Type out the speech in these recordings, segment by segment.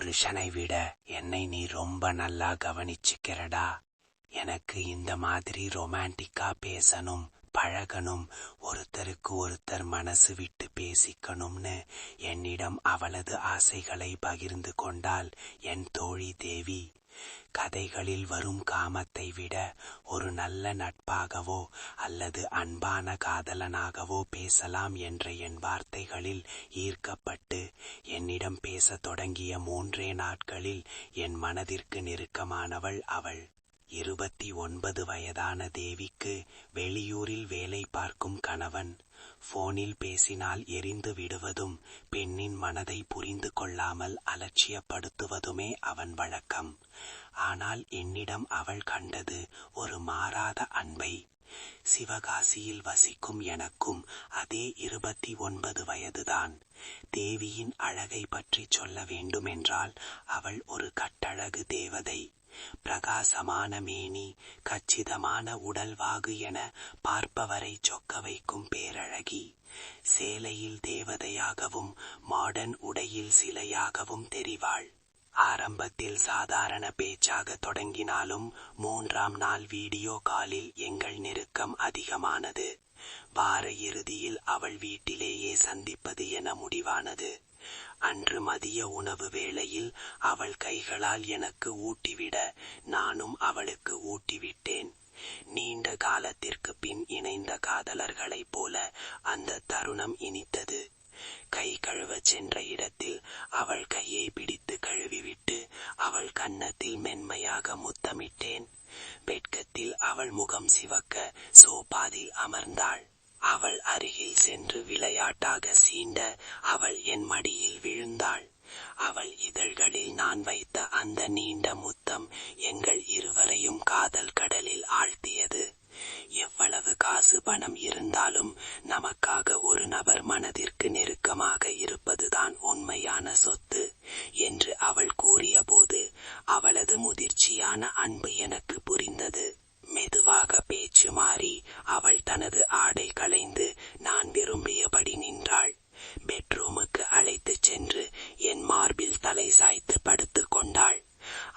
புருஷனை விட என்னை நீ ரொம்ப நல்லா கவனிச்சுக்கிறடா. எனக்கு இந்த மாதிரி ரொமான்டிக்கா பேசணும், பழகணும், ஒருத்தருக்கு ஒருத்தர் மனசு விட்டு பேசிக்கணும்னு என்னிடம் அவளது ஆசைகளை பகிர்ந்து கொண்டாள் என் தோழி தேவி. கதைகளில் வரும் காமத்தை விட ஒரு நல்ல நட்பாகவோ அல்லது அன்பான காதலனாகவோ பேசலாம் என்ற என் வார்த்தைகளில் ஈர்க்கப்பட்டு என்னிடம் பேசத் தொடங்கிய 3 நாட்களில் என் மனதிற்கு நெருக்கமானவள் அவள். 29 வயதான தேவிக்கு வெளியூரில் வேலை பார்க்கும் கணவன். போனில் பேசினால் எரிந்து விடுவதும் பெண்ணின் மனதை புரிந்து கொள்ளாமல் அலட்சியப்படுத்துவதுமே அவன் வழக்கம். ஆனால் என்னிடம் அவள் கண்டது ஒரு மாறாத அன்பை. சிவகாசியில் வசிக்கும் எனக்கும் அதே 29 வயதுதான். தேவியின் அழகை பற்றி சொல்ல வேண்டுமென்றால் அவள் ஒரு கட்டழகு தேவதை. பிரகாசமான மேனி, கச்சிதமான உடல்வாகு என பார்ப்பவரை சொக்க வைக்கும் பேரழகி. சேலையில் தேவதையாகவும் மாடர்ன் உடையில் சிலையாகவும் தெரிவாள். ஆரம்பத்தில் சாதாரண பேச்சாக தொடங்கினாலும் 3ஆம் நாள் வீடியோ காலில் எங்கள் நெருக்கம் அதிகமானது. வார இறுதியில் அவள் வீட்டிலேயே சந்திப்பது என முடிவானது. அன்று மதிய உணவு வேளையில் அவள் கைகளால் எனக்கு ஊட்டிவிட நானும் அவளுக்கு ஊட்டிவிட்டேன். நீண்ட காலத்திற்கு பின் இணைந்த காதலர்களைப் போல அந்த தருணம் இனித்தது. கை கழுவ சென்ற இடத்தில் அவள் கையை பிடித்து கழுவிவிட்டு அவள் கன்னத்தில் மென்மையாக முத்தமிட்டேன். வெட்கத்தில் அவள் முகம் சிவக்க சோபாதில் அமர்ந்தாள். அவள் அருகில் சென்று விளையாட்டாக சீண்ட அவள் என் மடியில் விழுந்தாள். அவள் இதழ்களில் நான் வைத்த அந்த நீண்ட முத்தம் எங்கள் இருவரையும் காதல் கடலில் ஆழ்த்தியது. எவ்வளவு காசு பணம் இருந்தாலும் நமக்காக ஒரு நபர் மனதிற்கு நெருக்கமாக இருப்பதுதான் உண்மையான சொத்து என்று அவள் கூறிய போது அவளது முதிர்ச்சியான அன்பு எனக்கு புரிந்தது. மெதுவாக பேச்சு மாறி அவள் தனது ஆடை களைந்து நான் விரும்பியபடி நின்றாள். பெட்ரூமுக்கு அழைத்து சென்று என் மார்பில் தலை சாய்த்து படுத்துக் கொண்டாள்.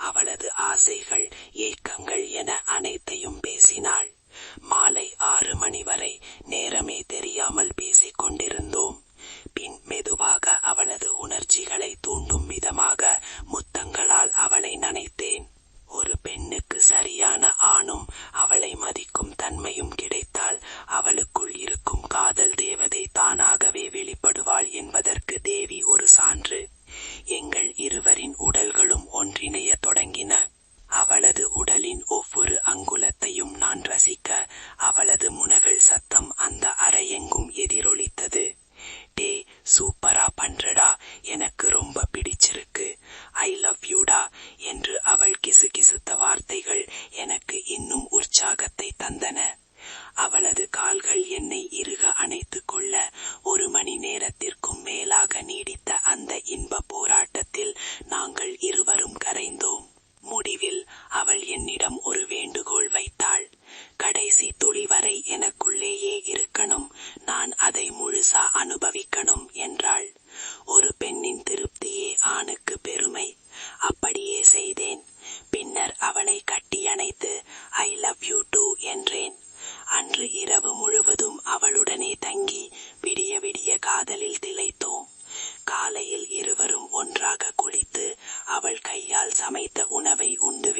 அவளது ஆசைகள், ஏக்கங்கள் என அனைத்தையும் பேசினாள். மாலை 6 மணி வரை நேரமே தெரியாமல் பேசிக் கொண்டிருந்தோம். பின் மெதுவாக அவளது உணர்ச்சிகளை தூண்டும் விதமாக முத்தங்களால் அவளை நனைத்தேன். ஒரு பெண்ணுக்கு சரியான ஆணும் அவளை மதிக்கும் தன்மையும் கிடைத்தால் அவளுக்குள் இருக்கும் காதல் தேவதை தானாகவே வெளிப்படுவாள் என்பதற்கு தேவி ஒரு சான்று. எங்கள் இருவரின் உடல்களும் ஒன்றிணைய தொடங்கின. அவளது உடலின் ஒவ்வொரு அங்குலத்தையும் நான் ரசிக்க அவளது முனகல் சத்தம் அந்த அறையெங்கும் எதிரொலித்தது. டே, சூப்பரா பண்றடா, எனக்கு ரொம்ப பிடிச்சிருக்கு, ஐ லவ் யூடா என்று அவள் கிசுகிசுத்த வார்த்தைகள் எனக்கு இன்னும் உற்சாகத்தை தந்தன. அவளது கால்கள் என்னை இறுக அணைத்துக் கொள்ள 1 மணி நேரத்திற்கும் மேலாக நீடித்த அந்த இன்ப போராட்டத்தில் நாங்கள் இருவரும் கரைந்தோம். முடிவில் அவள் என்னிடம் ஒரு வேண்டுகோள் வைத்தாள். கடைசி துளி வரை எனக்குள்ளேயே இருக்கணும், நான் அதை முழுசா அனுபவிக்கணும் என்றாள். ஒரு பெண்ணின் திருப்தியே ஆணுக்கு பெருமை. அப்படியே செய்தேன். பின்னர் அவளை கட்டியணைத்து ஐ லவ் யூ டூ என்றேன். அன்று இரவு முழுவதும் அவளுடனே தங்கி விடிய விடிய காதலில் திளைத்தோம். காலையில் இருவரும் ஒன்றாக குளித்து அவள் கையால் சமைத்த உணவை உண்டு